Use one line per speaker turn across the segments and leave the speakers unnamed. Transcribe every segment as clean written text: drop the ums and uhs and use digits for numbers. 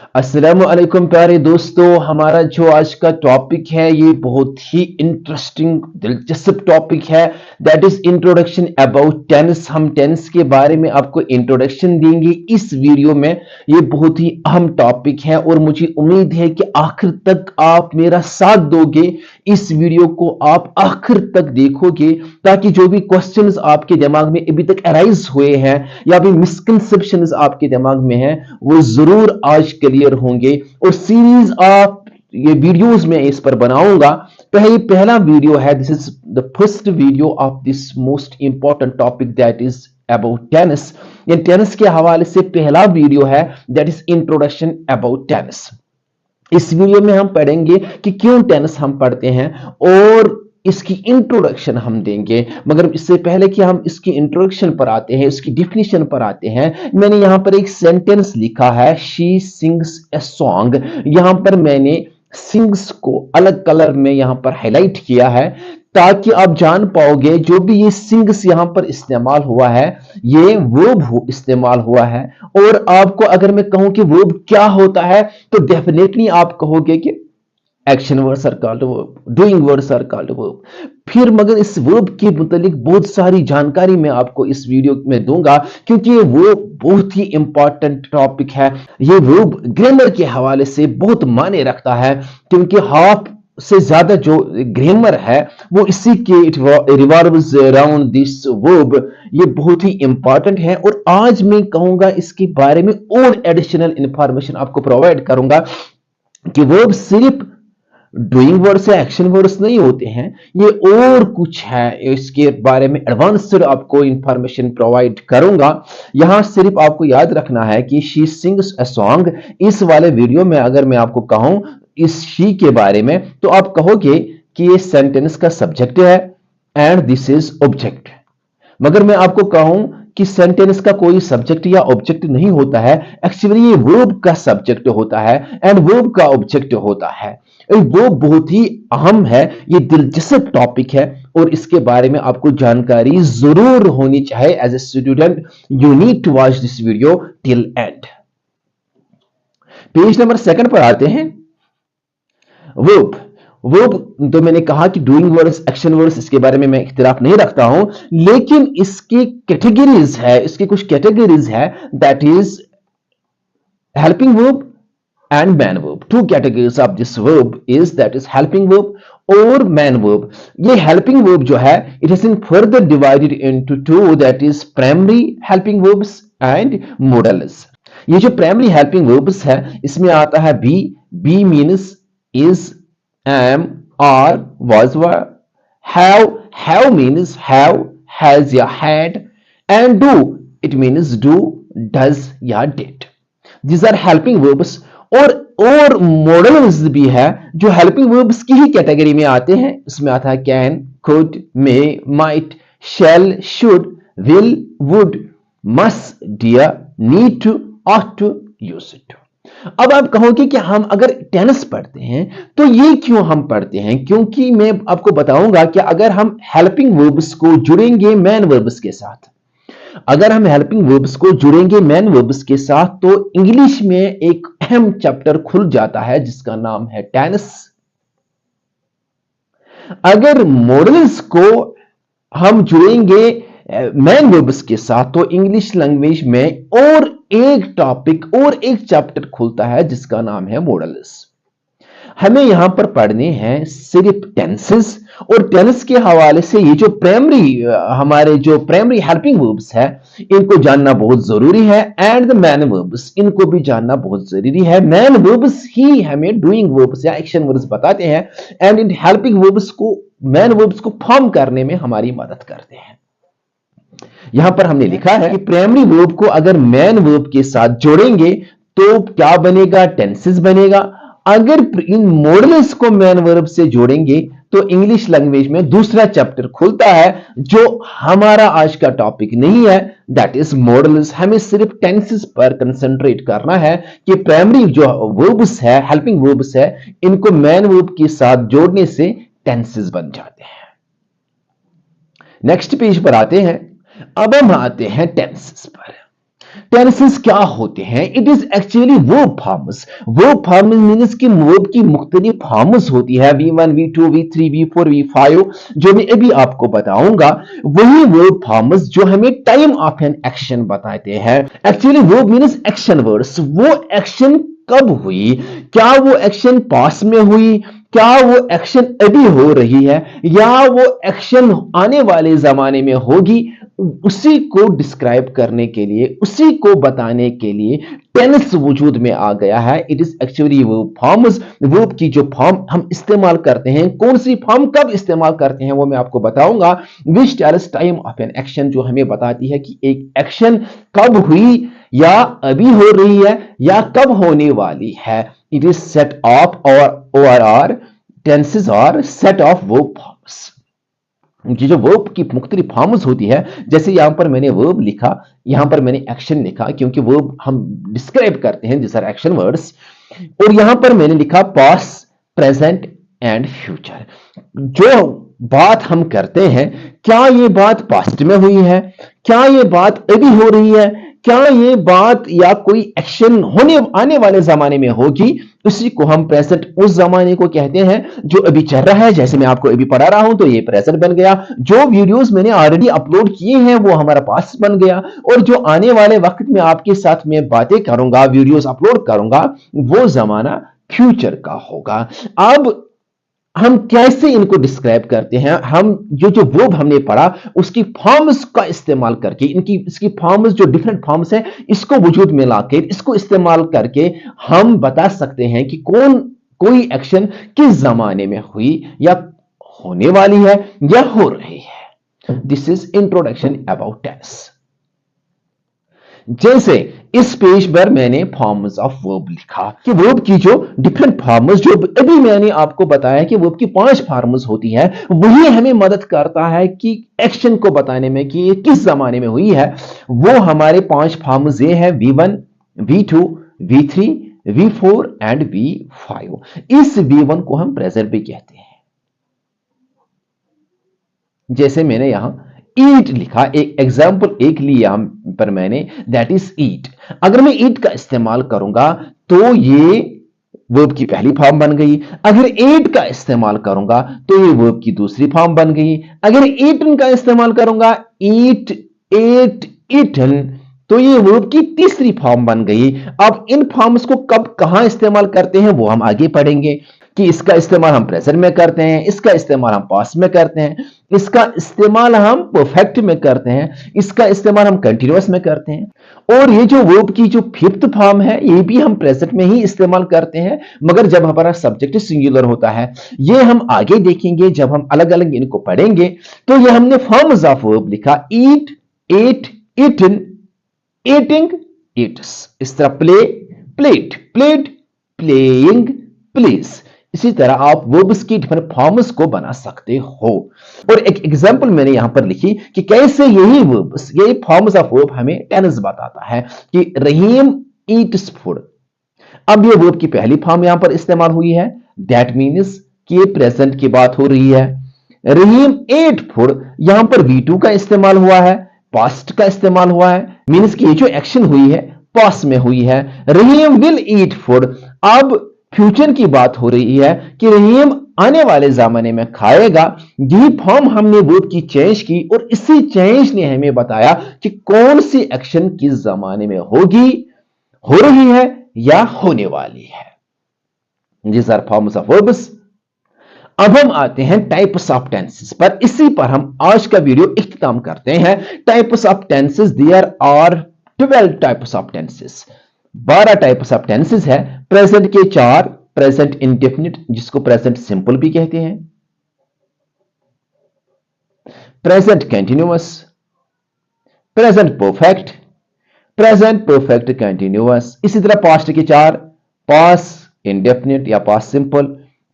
अस्सलामुअलैकुम प्यारे दोस्तों, हमारा जो आज का टॉपिक है ये बहुत ही इंटरेस्टिंग दिलचस्प टॉपिक है। That is introduction about tennis. हम टेनिस के बारे में आपको इंट्रोडक्शन देंगे इस वीडियो में। ये बहुत ही अहम टॉपिक है और मुझे उम्मीद है कि आखिर तक आप मेरा साथ दोगे। इस वीडियो को आप आखिर तक देखोगे ताकि जो भी क्वेश्चंस आपके दिमाग में अभी तक अराइज हुए हैं या भी मिसकंसेप्शंस आपके दिमाग में हैं वो जरूर आज क्लियर होंगे। और सीरीज आप ये वीडियोस में इस पर बनाऊंगा। पहला वीडियो है, this is the first video of this most important topic that is about tennis. ये टेनिस के हवाले से पहला वीडियो है, that is introduction about tennis. इस वीडियो में हम पढ़ेंगे कि क्यों टेनिस हम पढ़ते हैं और इसकी इंट्रोडक्शन हम देंगे। मगर इससे पहले कि हम इसकी इंट्रोडक्शन पर आते हैं, इसकी डिफिनेशन पर आते हैं, मैंने यहां पर एक सेंटेंस लिखा है, शी सिंग्स ए सॉन्ग। यहां पर मैंने सिंग्स को अलग कलर में यहां पर हाईलाइट किया है ताकि आप जान पाओगे जो भी ये सिंग्स यहां पर इस्तेमाल हुआ है ये वर्ब इस्तेमाल हुआ है। और आपको अगर मैं कहूं कि वर्ब क्या होता है तो डेफिनेटली आप कहोगे कि action words are called verb, doing words are called verb. फिर मगर इस वर्ब के मुतालिक बहुत सारी जानकारी मैं आपको इस वीडियो में दूंगा क्योंकि ये वर्ब बहुत ही इंपॉर्टेंट टॉपिक है। ये वर्ब ग्रामर के हवाले से बहुत मायने रखता है क्योंकि हाफ से ज्यादा जो ग्रामर है वो इसी के रिवॉल्व्स अराउंड दिस वर्ब। ये बहुत ही इंपॉर्टेंट है और आज मैं कहूंगा इसके बारे में और एडिशनल इंफॉर्मेशन आपको प्रोवाइड करूंगा कि वर्ब सिर्फ डूइंग वर्ड्स या एक्शन वर्ड्स नहीं होते हैं, ये और कुछ है। इसके बारे में एडवांस्ड आपको इंफॉर्मेशन प्रोवाइड करूंगा। यहां सिर्फ आपको याद रखना है कि शी सिंग्स अ सॉन्ग। इस वाले वीडियो में अगर मैं आपको कहूं इस शी के बारे में तो आप कहोगे कि ये सेंटेंस का सब्जेक्ट है एंड दिस इज ऑब्जेक्ट। मगर मैं आपको कहूं कि सेंटेंस का कोई सब्जेक्ट या ऑब्जेक्ट नहीं होता है, एक्चुअली ये वर्ब का सब्जेक्ट होता है एंड वर्ब का ऑब्जेक्ट होता है। वो बहुत ही अहम है, ये दिलचस्प टॉपिक है और इसके बारे में आपको जानकारी जरूर होनी चाहिए। As a student you need to watch this video till end. Page number 2 पर आते हैं। वर्ब वर्ब तो मैंने कहा कि डूइंग वर्ड्स, एक्शन वर्ड्स, इसके बारे में मैं इख्तिलाफ नहीं रखता हूं, लेकिन इसकी कैटेगरीज है, इसकी कुछ कैटेगरीज है। That is helping verb and man verb. Two categories of this verb is that is helping verb or man verb. ये helping verb जो है it has been further divided into two, that is primary helping verbs and modals. ये जो primary helping verbs है इसमें आता है be means is, am, are, was, were. Have means have, has या had, and do it means do, does या did. These are helping verbs। और models भी है जो हेल्पिंग वर्ब्स की ही कैटेगरी में आते हैं। इसमें आता है can, could, may, might, shall, should, will, would, must, dare, need to, ought to, use to. अब आप कहोगे कि हम अगर टेनिस पढ़ते हैं तो ये क्यों हम पढ़ते हैं, क्योंकि मैं आपको बताऊंगा कि अगर हम हेल्पिंग वर्ब्स को जुड़ेंगे मैन वर्ब्स के साथ, अगर हम हेल्पिंग वर्ब्स को जुड़ेंगे मैन वर्ब्स के साथ तो इंग्लिश में एक अहम चैप्टर खुल जाता है जिसका नाम है टेनिस। अगर मॉडल्स को हम जुड़ेंगे मैन वर्ब्स के साथ तो इंग्लिश लैंग्वेज में और एक टॉपिक और एक चैप्टर खुलता है जिसका नाम है मॉडल्स। हमें यहां पर पढ़ने हैं सिर्फ टेंसेस और टेंस के हवाले से ये जो हमारे जो प्राइमरी हेल्पिंग वर्ब्स है इनको जानना बहुत जरूरी है एंड द मैन वर्ब्स इनको भी जानना बहुत जरूरी है। मैन वर्ब्स ही हमें डूइंग वर्ब्स या एक्शन वर्ब्स बताते हैं एंड इन हेल्पिंग वर्ब्स को मैन वर्ब्स को फॉर्म करने में हमारी मदद करते हैं। यहां पर हमने लिखा है कि प्राइमरी वर्ब को अगर मैन वर्ब के साथ जोड़ेंगे तो क्या बनेगा, टेंसेस बनेगा। अगर इन मॉडल्स को मैन वर्ब से जोड़ेंगे तो इंग्लिश लैंग्वेज में दूसरा चैप्टर खुलता है जो हमारा आज का टॉपिक नहीं है, दैट इज मॉडल्स। हमें सिर्फ टेंसेस पर कंसंट्रेट करना है कि प्राइमरी जो वर्ब्स है, हेल्पिंग वर्ब्स है, इनको मैन वर्ब के साथ जोड़ने से टेंसेस बन जाते हैं। नेक्स्ट पेज पर आते हैं। अब हम आते हैं टेंसेस पर। टेंसेस क्या होते हैं? It is actually verb forms. Verb forms means कि वर्ब की मुख्तलिफ फॉर्म्स होती है, V1 V2 V3 V4 V5, जो मैं अभी आपको बताऊंगा। वही वर्ब फॉर्म्स जो हमें टाइम ऑफ एन एक्शन बताते हैं। Actually verb means action words. वो एक्शन कब हुई? क्या वो एक्शन पास में हुई, क्या वो एक्शन अभी हो रही है, या वो एक्शन आने वाले जमाने में होगी, उसी को डिस्क्राइब करने के लिए, उसी को बताने के लिए टेंस वजूद में आ गया है। It is actually verb forms. Verb की जो फॉर्म हम इस्तेमाल करते हैं, कौन सी फॉर्म कब इस्तेमाल करते हैं, वो मैं आपको बताऊंगा। Which tells time of an action, जो हमें बताती है कि एक एक्शन कब हुई, या अभी हो रही है, या कब होने वाली है। इट इज सेट ऑफ और are tenses are set of verb forms. ये जो वर्ब की मुख्तलिफ फॉर्म्स होती है, जैसे यहां पर मैंने वर्ब लिखा, यहां पर मैंने एक्शन लिखा, क्योंकि वर्ब हम डिस्क्राइब करते हैं, दिस आर एक्शन वर्ड्स। और यहां पर मैंने लिखा पास्ट, प्रेजेंट एंड फ्यूचर। जो बात हम करते हैं, क्या ये बात पास्ट में हुई है, क्या ये बात अभी हो रही है, क्या ये बात या कोई एक्शन होने आने वाले जमाने में होगी, उसी को हम प्रेजेंट उस जमाने को कहते हैं जो अभी चल रहा है। जैसे मैं आपको अभी पढ़ा रहा हूं, तो ये प्रेजेंट बन गया। जो वीडियोस मैंने ऑलरेडी अपलोड किए हैं वो हमारा पास्ट बन गया। और जो आने वाले वक्त में आपके साथ मैं बातें करूंगा, वीडियोस अपलोड करूंगा, वो जमाना फ्यूचर का होगा। अब हम कैसे इनको डिस्क्राइब करते हैं? हम जो जो वर्ब हमने पढ़ा, उसकी फॉर्म्स का इस्तेमाल करके, इसकी फॉर्म्स जो डिफरेंट फॉर्म्स हैं, इसको वजूद में लाके, इसको इस्तेमाल करके हम बता सकते हैं कि कोई एक्शन किस जमाने में हुई, या होने वाली है, या हो रही है। This is introduction about tense. जैसे इस पेज पर मैंने फॉर्म्स ऑफ वर्ब लिखा कि वर्ब की जो डिफरेंट फॉर्म्स, जो अभी मैंने आपको बताया कि वर्ब की 5 फॉर्म्स होती है, वही हमें मदद करता है कि एक्शन को बताने में कि ये किस जमाने में हुई है। वो हमारे 5 फॉर्म्स ये है, V1 V2 V3 V4 and V5। इस V1 को हम प्रेजेंट भी कहते हैं। जैसे मैंने यहां ईट लिखा, एक एग्जाम्पल एक लिया यहां पर मैंने, दैट इज ईट। अगर मैं ईट का इस्तेमाल करूंगा तो ये वर्ब की पहली फॉर्म बन गई। अगर एट का इस्तेमाल करूंगा तो ये वर्ब की दूसरी फॉर्म बन गई। अगर ईटन का इस्तेमाल करूंगा, ईट एट ईटन, तो ये वर्ब की तीसरी फॉर्म बन गई। अब इन फॉर्म्स को कब कहां इस्तेमाल करते हैं वो हम आगे पढ़ेंगे, कि इसका इस्तेमाल हम प्रेजेंट में करते हैं, इसका इस्तेमाल हम पास्ट में करते हैं, इसका इस्तेमाल हम परफेक्ट में करते हैं, इसका इस्तेमाल हम कंटिन्यूअस में करते हैं। और ये जो वर्ब की जो फिफ्थ फॉर्म है, ये भी हम प्रेजेंट में ही इस्तेमाल करते हैं, मगर जब हमारा सब्जेक्ट सिंगुलर होता है। ये हम आगे देखेंगे जब हम अलग अलग इनको पढ़ेंगे। तो ये हमने फॉर्म्स ऑफ वर्ब लिखा, ईट एट ईटन ईटिंग ईट्स। इस तरह play plate played playing place. इसी तरह आप वर्ब्स की डिफरेंट फॉर्म्स को बना सकते हो। और एक एग्जांपल मैंने यहां पर लिखी कि कैसे यही वर्ब्स, यही फॉर्म्स ऑफ वर्ब हमें टेंस बताता है कि रहीम ईट्स फूड। अब ये वर्ब की पहली फॉर्म यहां पर इस्तेमाल हुई है, दैट मीन्स कि ये प्रेजेंट की बात हो रही है। रहीम एट फूड, यहां पर V2 का इस्तेमाल हुआ है, पास्ट का इस्तेमाल हुआ है, मीन्स कि ये जो एक्शन हुई है पास्ट में हुई है। रहीम विल ईट फूड, अब फ्यूचर की बात हो रही है कि रहीम आने वाले जमाने में खाएगा। यही फॉर्म हमने वर्ब की चेंज की, और इसी चेंज ने हमें बताया कि कौन सी एक्शन किस जमाने में होगी, हो रही है, या होने वाली है। These are forms of verbs। अब हम आते हैं टाइप्स ऑफ टेंसेस पर। इसी पर हम आज का वीडियो इख्तिताम करते हैं। Types of tenses, there are 12 types of tenses. 12 types of tenses है। प्रेजेंट के 4, प्रेजेंट इंडेफिनिट जिसको प्रेजेंट सिंपल भी कहते हैं, present continuous, present perfect, present perfect continuous. इसी तरह पास्ट के 4, पास्ट इंडेफिनिट या past simple,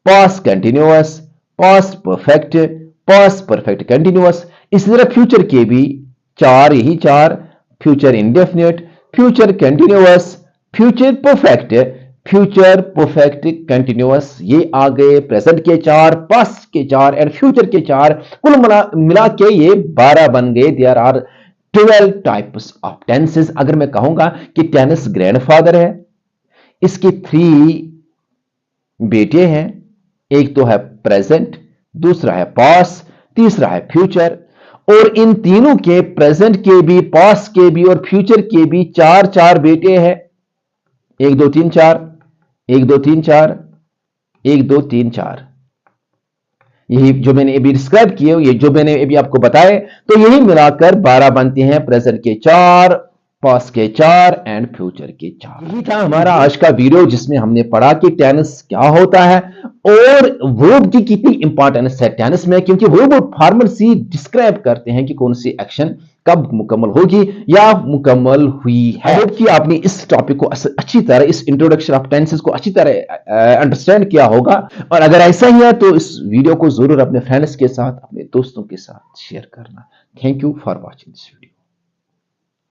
past continuous, past perfect, past perfect continuous. इसी तरह फ्यूचर के भी 4, यही 4, future indefinite, future continuous, future perfect, future perfect continuous. ये आ गए प्रेजेंट के 4, पास्ट के 4 एंड फ्यूचर के 4। कुल मिला के ये 12 बन गए। There are 12 types of tenses. अगर मैं कहूंगा कि टेनिस ग्रैंडफादर है, इसके 3 बेटे हैं, एक तो है प्रेजेंट, दूसरा है पास्ट, तीसरा है फ्यूचर। और इन तीनों के, प्रेजेंट के भी, पास्ट के भी और फ्यूचर के भी 4-4 बेटे हैं। 1 2 3 4, 1 2 3 4, 1 2 3 4। यही जो मैंने अभी डिस्क्राइब किए, ये जो मैंने अभी आपको बताए, तो यही मिलाकर 12 बनते हैं। प्रेजेंट के 4, पास्ट के 4 एंड फ्यूचर के 4। यही था हमारा आज का वीडियो, जिसमें हमने पढ़ा कि टेनिस क्या होता है और वर्ब की कितनी इंपॉर्टेंस है टेनिस में, क्योंकि वर्ब फार्मर्स ही डिस्क्राइब करते हैं कि कौन सी एक्शन कब मुकम्मल होगी या मुकम्मल हुई है। होप कि आपने इस टॉपिक को अच्छी तरह, इस इंट्रोडक्शन ऑफ टेंसेस को अच्छी तरह अंडरस्टैंड किया होगा। और अगर ऐसा ही है तो इस वीडियो को जरूर अपने फ्रेंड्स के साथ, अपने दोस्तों के साथ शेयर करना। Thank you for watching this video.